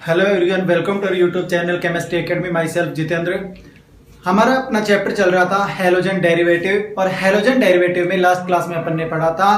Hello everyone, welcome to YouTube channel chemistry academy. Myself Jitendra. हमारा अपना chapter चल रहा था हैलोजन डेरिवेटिव, और हैलोजन डेरिवेटिव में लास्ट क्लास में अपन ने पढ़ा था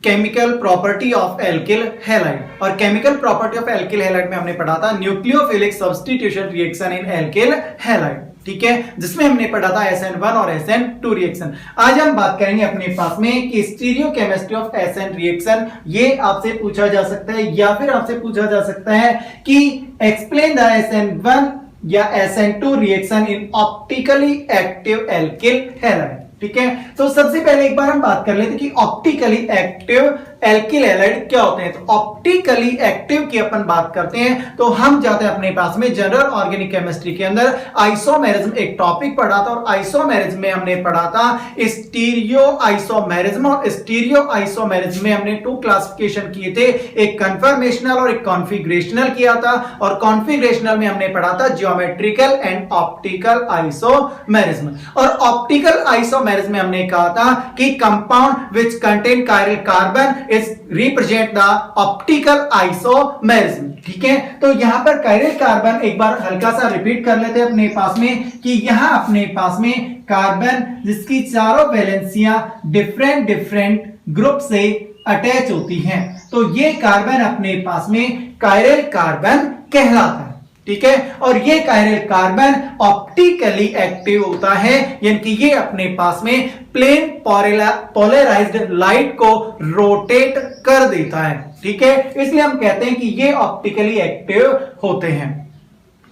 chemical property of alkyl halide, और chemical property of alkyl halide में हमने पढ़ा था nucleophilic substitution reaction in alkyl halide, ठीक है, जिसमें हमने पढ़ा था SN1 और SN2 रिएक्शन। आज हम बात करेंगे अपने पास में कि स्टीरियोकेमिस्ट्री ऑफ SN रिएक्शन। ये आपसे पूछा जा सकता है या फिर आपसे पूछा जा सकता है कि एक्सप्लेन द SN1 या SN2 reaction in optically active alkyl halide, ठीक है। तो सबसे पहले एक बार हम बात कर लेते हैं कि ऑप्टिकली एक्टिव एल्किल हैलाइड क्या होते हैं। तो ऑप्टिकली एक्टिव की अपन बात करते हैं तो हम जाते हैं अपने पास में जनरल ऑर्गेनिक केमिस्ट्री के अंदर आइसोमेरिज्म एक टॉपिक पढ़ा था, और आइसोमेरिज्म में हमने पढ़ा था स्टीरियो आइसोमेरिज्म, और स्टीरियो आइसोमेरिज्म में हमने 2 क्लासिफिकेशन किए थे, एक कन्फर्मेशनल और एक कॉन्फिगरेशनल किया था। और कॉन्फिगरेशनल में हमने पढ़ा था ज्योमेट्रिकल एंड ऑप्टिकल आइसोमेरिज्म, और ऑप्टिकल आइसोमेरिज्म में हमने कहा था कि compound which contain chiral carbon is represent the optical isomerism, ठीक है। तो यहां पर कायरल कार्बन एक बार हल्का सा रिपीट कर लेते हैं अपने पास में कि यहां अपने पास में कार्बन जिसकी चारों वैलेंसियां डिफरेंट डिफरेंट ग्रुप से अटैच होती हैं, तो ये कार्बन अपने पास में कायरल कार्बन कहलाता है, ठीक है। और ये कायरल कार्बन ऑप्टिकली एक्टिव होता है, यानी कि ये अपने पास में प्लेन पोलराइज्ड लाइट को रोटेट कर देता है, ठीक है। इसलिए हम कहते हैं कि ये ऑप्टिकली एक्टिव होते हैं,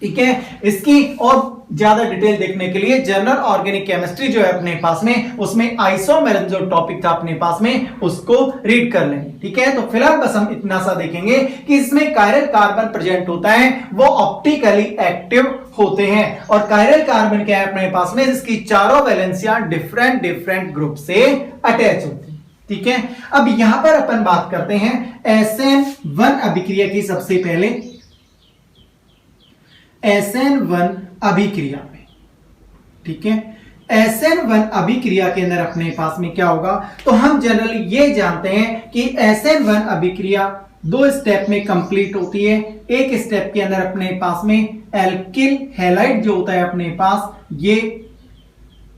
ठीक है। इसकी और ज्यादा डिटेल देखने के लिए जनरल ऑर्गेनिक केमिस्ट्री जो है अपने पास में, उसमें आइसोमेरिज्म जो टॉपिक था अपने पास में, उसको रीड कर लेंगे, ठीक है। तो फिलहाल बस हम इतना सा देखेंगे कि इसमें कायरल कार्बन प्रेजेंट होता है, वो ऑप्टिकली एक्टिव होते हैं। और कायरल कार्बन क्या है अपने पास में, जिसकी चारों वैलेंसियां डिफरेंट डिफरेंट ग्रुप से अटैच होती है, ठीक है। अब यहां पर अपन बात करते हैं SN1 अभिक्रिया की। सबसे पहले SN1 अभिक्रिया में, ठीक है, SN1 अभिक्रिया के अंदर अपने पास में क्या होगा, तो हम जनरली ये जानते हैं कि SN1 अभिक्रिया 2 स्टेप में कंप्लीट होती है। एक स्टेप के अंदर अपने पास में एल्किल हैलाइड जो होता है अपने पास, ये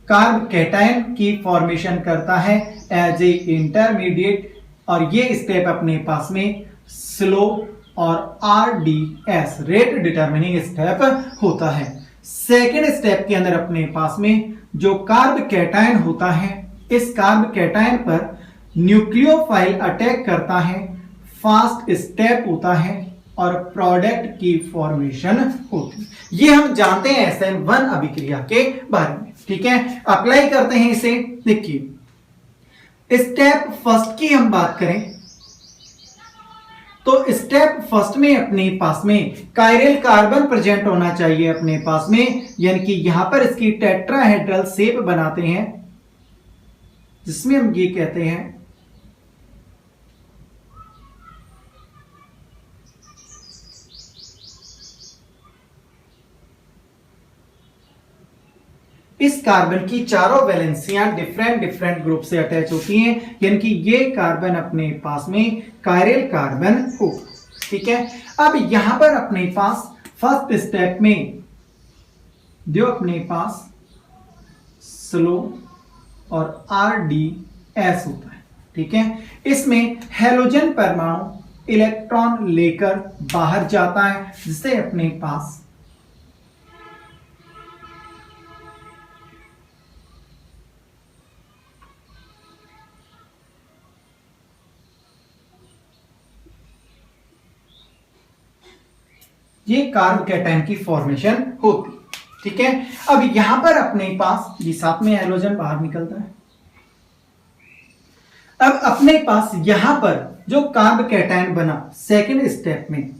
कार्ब कैटायन की फॉर्मेशन करता है एज ए इंटरमीडिएट, और ये स्टेप अपने पास में स्लो और RDS रेट डिटरमिनिंग स्टेप होता है। सेकेंड स्टेप के अंदर अपने पास में जो कार्ब कैटायन होता है, इस कार्ब कैटायन पर न्यूक्लियोफाइल अटैक करता है, फास्ट स्टेप होता है और प्रोडक्ट की फॉर्मेशन होती है। ये हम जानते हैं SN1 अभिक्रिया के बारे में, ठीक है। अप्लाई करते हैं इसे। देखिए स्टेप फर्स्ट की हम बात करें तो स्टेप फर्स्ट में अपने पास में कायरल कार्बन प्रेजेंट होना चाहिए अपने पास में, यानी कि यहां पर इसकी टेट्राहेड्रल शेप बनाते हैं, जिसमें हम ये कहते हैं इस कार्बन की चारों वैलेंसियां डिफरेंट डिफरेंट ग्रुप से अटैच होती हैं, यानी कि ये कार्बन अपने पास में कायरल कार्बन हो, ठीक है। अब यहां पर अपने पास फर्स्ट स्टेप में जो अपने पास स्लो और RDS होता है, ठीक है। इसमें हैलोजन परमाणु इलेक्ट्रॉन लेकर बाहर जाता है, जिससे अपने पास ये कार्ब कैटायन की फॉर्मेशन होती, ठीक है। अब यहां पर अपने पास ये साथ में हैलोजन बाहर निकलता है। अब अपने पास यहां पर जो कार्ब कैटायन बना सेकेंड स्टेप में,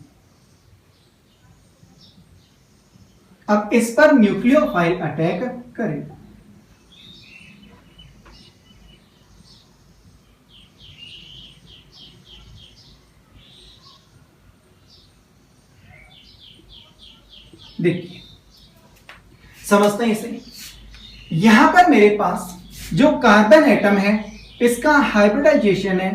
अब इस पर न्यूक्लियोफाइल अटैक करेगा, देखिए समझते हैं इसे। यहां पर मेरे पास जो कार्बन एटम है, इसका हाइब्रिडाइजेशन है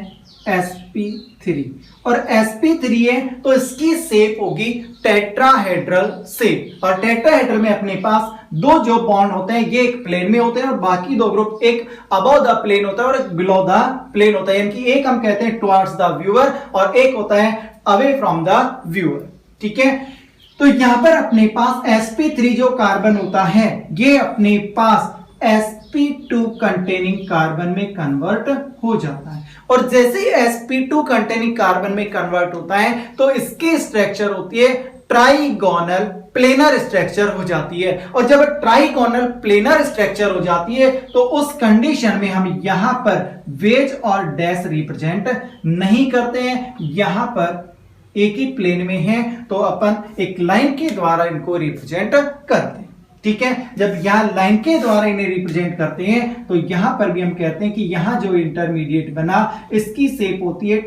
sp3 और sp3 है तो इसकी शेप होगी टेट्राहेड्रल शेप। और टेट्राहेड्रल में अपने पास दो जो बॉन्ड होते हैं ये एक प्लेन में होते हैं और बाकी दो ग्रुप एक अबव द प्लेन होता है और एक बिलो द प्लेन होता है, यानी कि एक हम कहते हैं टुवर्ड्स द व्यूअर और एक होता है अवे फ्रॉम द व्यूअर। ठीक है, तो यहां पर अपने पास sp3 जो कार्बन होता है ये अपने पास sp2 कंटेनिंग कार्बन में कन्वर्ट हो जाता है और जैसे ही sp2 कंटेनिंग कार्बन में कन्वर्ट होता है तो इसकी स्ट्रक्चर होती है ट्राइगोनल प्लेनर स्ट्रक्चर हो जाती है। और जब ट्राइगोनल प्लेनर स्ट्रक्चर हो जाती है तो उस कंडीशन में हम यहां पर वेज और डैश रिप्रेजेंट नहीं करते हैं, यहां पर एक ही प्लेन में है तो अपन एक लाइन के द्वारा इनको रिप्रेजेंट करते हैं। ठीक है, जब यहां लाइन के द्वारा इन्हें रिप्रेजेंट करते हैं तो यहां पर भी हम कहते हैं कि यहां जो इंटरमीडिएट बना इसकी शेप होती है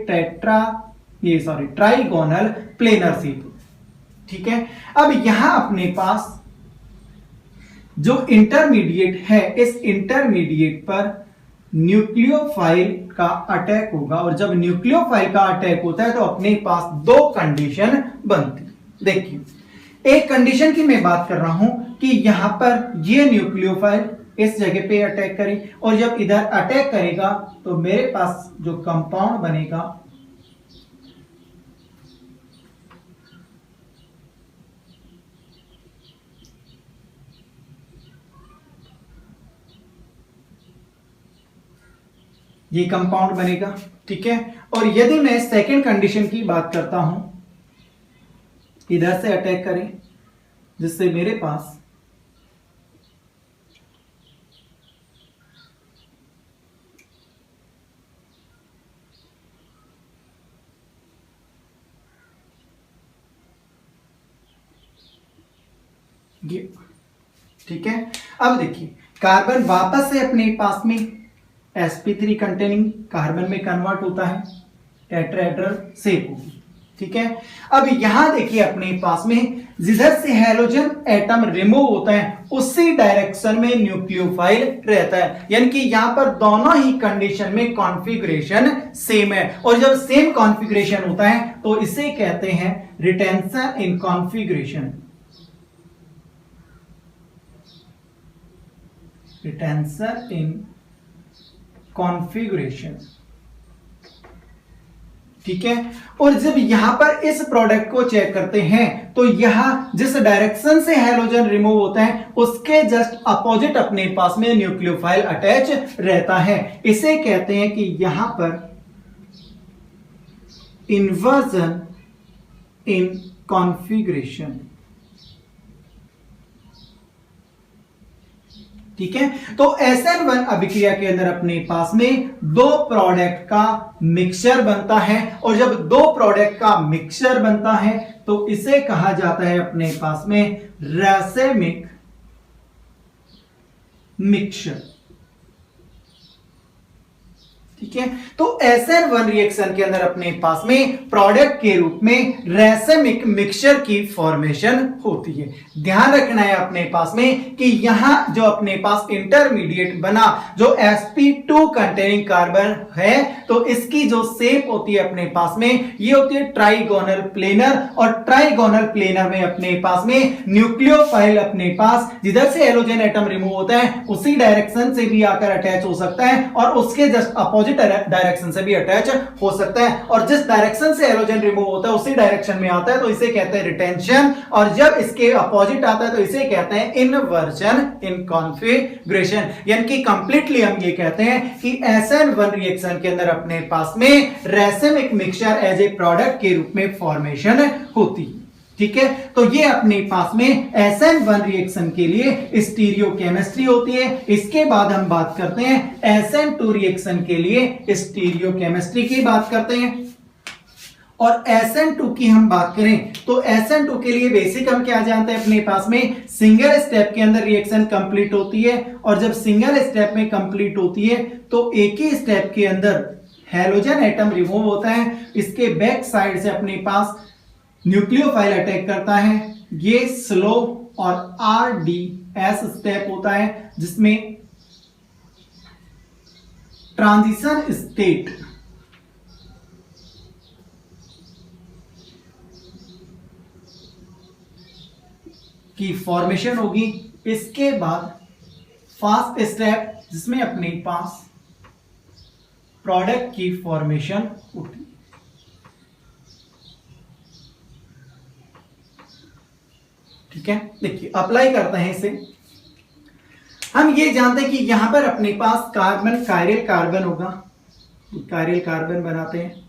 ट्राइगोनल प्लेनर शेप। ठीक है, अब यहां अपने पास जो इंटरमीडिएट है इस इंटरमीडिएट पर न्यूक्लियोफाइल का अटैक होगा और जब न्यूक्लियोफाइल का अटैक होता है तो अपने पास दो कंडीशन बनती। देखिए, एक कंडीशन की मैं बात कर रहा हूं कि यहां पर ये न्यूक्लियोफाइल इस जगह पे अटैक करे और जब इधर अटैक करेगा तो मेरे पास जो कंपाउंड बनेगा ये कंपाउंड बनेगा। ठीक है, और यदि मैं सेकंड कंडीशन की बात करता हूं, इधर से अटैक करें जिससे मेरे पास ये। ठीक है, अब देखिए कार्बन वापस से अपने पास में sp3 कंटेनिंग कार्बन में कन्वर्ट होता है, टेट्राहेड्रल शेप होगी। ठीक है, अब यहां देखिए अपने पास में जिधर से हैलोजन एटम रिमूव होता है उसी डायरेक्शन में न्यूक्लियोफाइल रहता है, यानी कि यहां पर दोनों ही कंडीशन में कॉन्फ़िगरेशन सेम है। और जब सेम कॉन्फ़िगरेशन होता है तो इसे कहते हैं retention in configuration. Retention in configuration. ठीक है, और जब यहां पर इस प्रोडक्ट को चेक करते हैं तो यहां जिस डायरेक्शन से हैलोजन रिमूव होता है उसके जस्ट अपोजिट अपने पास में न्यूक्लियोफाइल अटैच रहता है। इसे कहते हैं कि यहां पर इन्वर्जन इन कॉन्फ़िगरेशन। ठीक है, तो SN1 अभिक्रिया के अंदर अपने पास में दो प्रोडक्ट का मिक्सचर बनता है और जब दो प्रोडक्ट का मिक्सचर बनता है तो इसे कहा जाता है अपने पास में रैसेमिक मिक्सचर। ठीक है, तो SN1 रिएक्शन के अंदर अपने पास में प्रोडक्ट के रूप में रैसेमिक मिक्सचर की फॉर्मेशन होती है। ध्यान रखना है अपने पास में कि यहां जो अपने पास इंटरमीडिएट बना जो sp2 कंटेनिंग कार्बन है तो इसकी जो शेप होती है अपने पास में ये होती है ट्राइगोनल प्लेनर और ट्राइगोनल प्लेनर में अपने पास में न्यूक्लियोफाइल अपने पास जिधर से हैलोजन एटम रिमूव होता है उसी डायरेक्शन से भी आकर अटैच हो सकता है और उसके जस्ट अपोजिट डायरेक्शन से भी अटैच हो सकता है और जिस डायरेक्शन से हैलोजन रिमूव होता है उसी डायरेक्शन में आता है तो इसे कहते हैं रिटेंशन और जब इसके अपोजिट आता है तो इसे कहते हैं इन्वर्जन इन कॉन्फ़िगरेशन। यानी कि कंप्लीटली हम ये कहते हैं कि SN1 रिएक्शन के अंदर अपने पास में रैसेमिक मिक्सचर एज ए प्रोडक्ट के रूप में फॉर्मेशन होती है। ठीक है, तो ये अपने पास में SN1 रिएक्शन के लिए स्टीरियोकेमिस्ट्री होती है। इसके बाद हम बात करते हैं SN2 रिएक्शन के लिए स्टीरियोकेमिस्ट्री की बात करते हैं। और SN2 की हम बात करें तो SN2 के लिए बेसिक हम क्या जानते हैं अपने पास में सिंगल स्टेप के अंदर रिएक्शन कंप्लीट होती है और जब सिंगल स्टेप में कंप्लीट होती है तो एक ही स्टेप के अंदर हैलोजन एटम रिमूव होता है, इसके बैक साइड से अपने पास न्यूक्लियोफाइल अटैक करता है। ये स्लो और RDS स्टेप होता है जिसमें ट्रांजिशन स्टेट की फॉर्मेशन होगी। इसके बाद फर्स्ट स्टेप जिसमें अपने पास प्रोडक्ट की फॉर्मेशन होती है। ठीक है, देखिए अप्लाई करते हैं इसे। हम ये जानते हैं कि यहां पर अपने पास कार्बन कायरल कार्बन होगा, कायरल कार्बन बनाते हैं।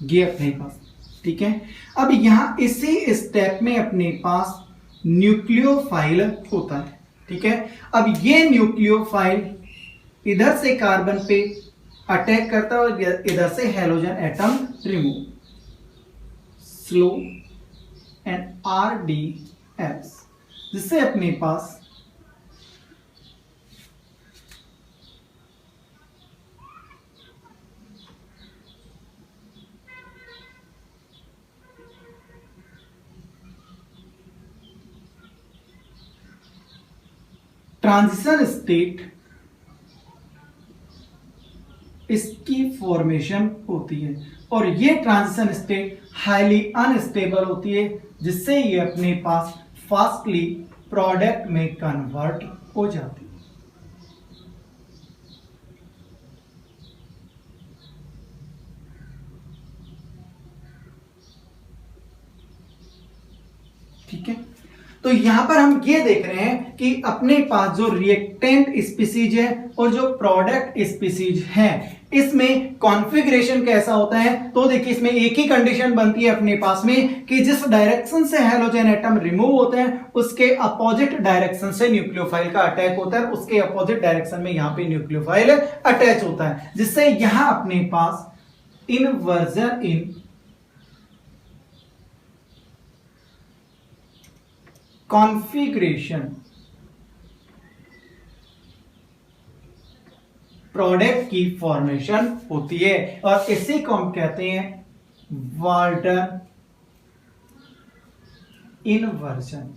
ये अपने पास, ठीक है। अब यहां इसी स्टेप में अपने पास न्यूक्लियोफाइल होता है, ठीक है। अब ये न्यूक्लियोफाइल इधर से कार्बन पे अटैक करता है और इधर से halogen atom remove, slow and RDS, जिससे अपने पास ट्रांजिशन स्टेट इसकी फॉर्मेशन होती है और ये ट्रांजिशन स्टेट हाईली अनस्टेबल होती है, जिससे ये अपने पास फास्टली प्रोडक्ट में कन्वर्ट हो जाती है। ठीक है, तो यहां पर हम ये देख रहे हैं कि अपने पास जो रिएक्टेंट स्पीसीज है और जो प्रोडक्ट स्पीसीज है, इसमें कॉन्फ़िगरेशन कैसा होता है। तो देखिए इसमें एक ही कंडीशन बनती है अपने पास में कि जिस डायरेक्शन से हैलोजन एटम रिमूव होते हैं उसके अपोजिट डायरेक्शन से न्यूक्लियोफाइल का अटैक होता है, उसके अपोजिट डायरेक्शन में यहां पे न्यूक्लियोफाइल अटैच होता है, जिससे यहां अपने पास इनवर्जन इन कॉन्फ़िगरेशन प्रोडक्ट की फॉर्मेशन होती है और इसी को हम कहते हैं वाल्टन इनवर्जन।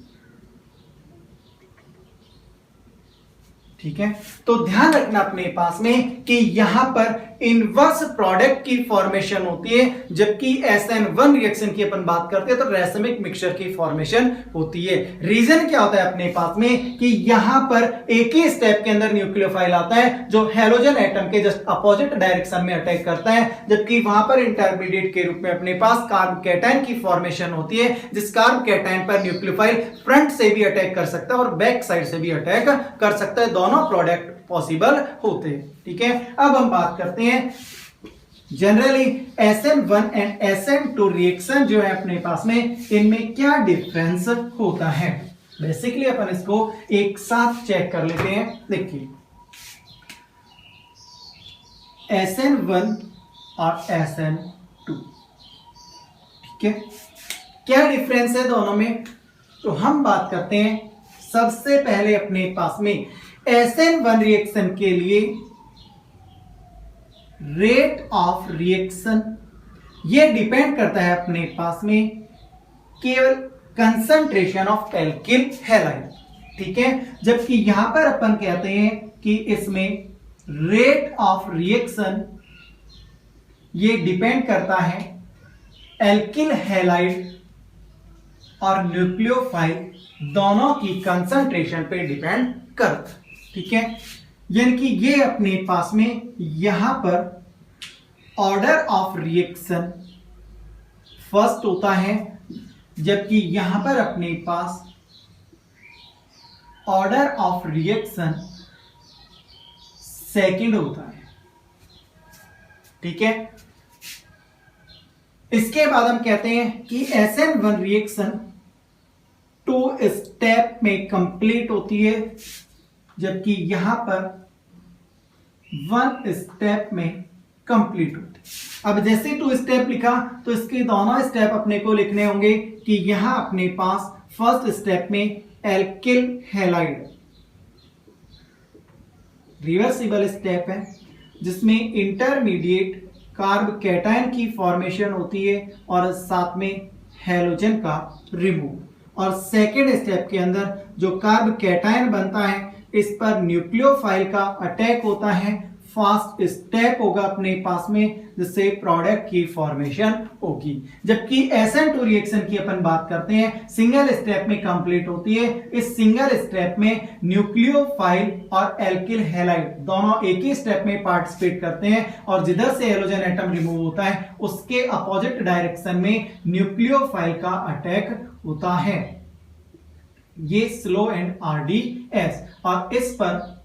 ठीक है, तो ध्यान रखना अपने पास में कि यहां पर इनवर्स प्रोडक्ट की फॉर्मेशन होती है, जबकि SN1 रिएक्शन की अपन बात करते हैं तो रेसमिक मिक्सचर की फॉर्मेशन होती है। रीजन क्या होता है अपने पास में कि यहां पर एक ही स्टेप के अंदर न्यूक्लियोफाइल आता है जो हैलोजन एटम के जस्ट अपोजिट डायरेक्शन में अटैक करता है, जबकि वहां पर इंटरमीडिएट के रूप में अपने पास कार्बोकैटायन की फॉर्मेशन होती है, जिस कार्बोकैटायन पर न्यूक्लियोफाइल फ्रंट से भी अटैक कर सकता है और बैक साइड से भी अटैक कर सकता है। दोनों प्रोडक्ट पॉसिबल होते हैं। ठीक है, अब हम बात करते हैं generally SN1 and SN2 reaction जो है अपने पास में, इनमें क्या डिफरेंस होता है। बेसिकली अपन इसको एक साथ चेक कर लेते हैं। देखिए SN1 और SN2, ठीक है, क्या डिफरेंस है दोनों में, तो हम बात करते हैं सबसे पहले अपने पास में SN1 रिएक्शन के लिए रेट ऑफ रिएक्शन ये डिपेंड करता है अपने पास में केवल कंसंट्रेशन ऑफ एल्किल हैलाइड। ठीक है, जबकि यहां पर अपन कहते हैं कि इसमें रेट ऑफ रिएक्शन ये डिपेंड करता है एल्किल हैलाइड और न्यूक्लियोफाइल दोनों की कंसंट्रेशन पे डिपेंड करता है। ठीक है, यानी कि ये अपने पास में यहां पर ऑर्डर ऑफ रिएक्शन फर्स्ट होता है, जबकि यहां पर अपने पास ऑर्डर ऑफ रिएक्शन सेकंड होता है। ठीक है, इसके बाद हम कहते हैं कि SN1 रिएक्शन 2 स्टेप में कंप्लीट होती है, जबकि यहां पर 1 स्टेप में कंप्लीट होती है। अब जैसे 2 स्टेप लिखा तो इसके दोनों स्टेप अपने को लिखने होंगे कि यहां अपने पास फर्स्ट स्टेप में एल्किल हैलाइड रिवर्सिबल स्टेप है, जिसमें इंटरमीडिएट कार्बोकैटायन की फॉर्मेशन होती है और साथ में हैलोजन का रिमूव। और सेकेंड स्टेप के अंदर जो कार्ब कैटायन बनता है इस पर न्यूक्लियोफाइल का अटैक होता है, फास्ट स्टेप होगा अपने पास में, जिससे प्रोडक्ट की फॉर्मेशन होगी। जबकि SN2 रिएक्शन की अपन बात करते हैं सिंगल स्टेप में कंप्लीट होती है। इस सिंगल स्टेप में न्यूक्लियोफाइल और एल्किल हैलाइड दोनों एक ही स्टेप में पार्टिसिपेट करते हैं और जिधर से हेलोजन एटम रिमूव होता है उसके अपोजिट डायरेक्शन में न्यूक्लियोफाइल का अटैक होता है। ये स्लो एंड RDS, और इस पर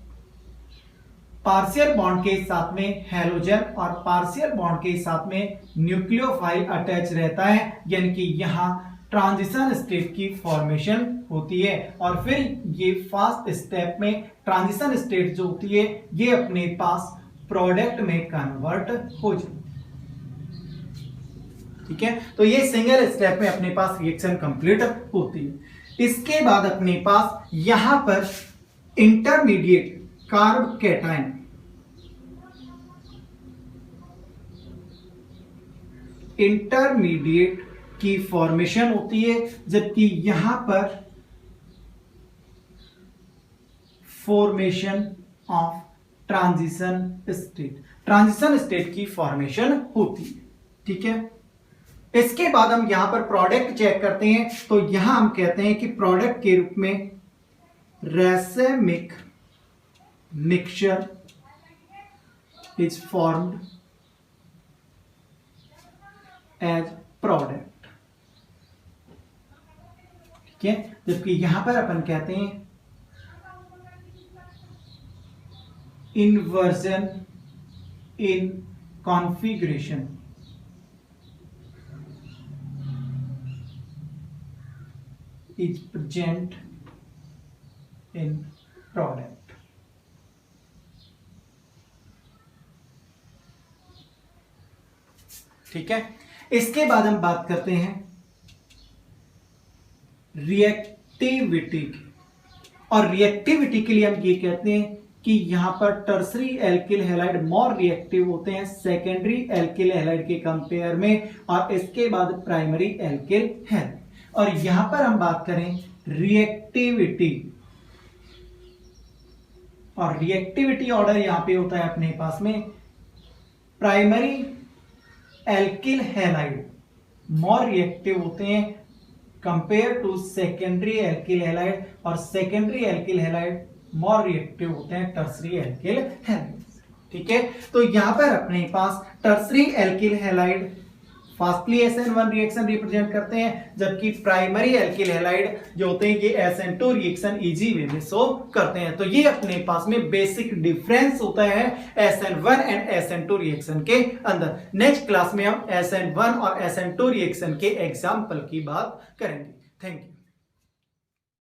पार्शियल बॉन्ड के साथ में हैलोजन और पार्शियल बॉन्ड के साथ में न्यूक्लियोफाइल अटैच रहता है, यानी कि यहां ट्रांजिशन स्टेट की फॉर्मेशन होती है। और फिर ये फास्ट स्टेप में ट्रांजिशन स्टेट जो होती है ये अपने पास प्रोडक्ट में कन्वर्ट हो जाती है। ठीक है, तो ये सिंगल स्टेप में अपने पास रिएक्शन कंप्लीट होती है। इसके बाद अपने पास यहां पर इंटरमीडिएट कार्ब कैटायन इंटरमीडिएट की फॉर्मेशन होती है, जबकि यहां पर फॉर्मेशन ऑफ ट्रांजिशन स्टेट की फॉर्मेशन होती है। ठीक है, इसके बाद हम यहां पर प्रोडक्ट चेक करते हैं, तो यहां हम कहते हैं कि प्रोडक्ट के रूप में racemic mixture is formed as product. ठीक है, जबकि यहां पर अपन कहते हैं inversion in configuration is present in product. ठीक है, इसके बाद हम बात करते हैं रिएक्टिविटी की, और रिएक्टिविटी के लिए हम ये कहते हैं कि यहां पर tertiary alkyl halide more reactive होते हैं सेकेंडरी एल्किल हैलाइड के कंपेयर में, और इसके बाद प्राइमरी एल्किल हैलाइड। और यहां पर हम बात करें रिएक्टिविटी, और रिएक्टिविटी ऑर्डर यहां पे होता है अपने पास में primary alkyl halide more reactive होते हैं compare to secondary alkyl halide, और secondary alkyl halide more reactive होते हैं टर्सरी एल्किल हैलाइड। ठीक है, तो यहां पर अपने पास tertiary alkyl halide fastly SN1 reaction represent करते हैं, जबकि प्राइमरी एल्किल हैलाइड जो होते हैं ये SN2 रिएक्शन इजी वे में शो करते हैं। तो ये अपने पास में बेसिक डिफरेंस होता है SN1 एंड SN2 रिएक्शन के अंदर। नेक्स्ट क्लास में हम SN1 और SN2 रिएक्शन के एग्जाम्पल की बात करेंगे। Thank you.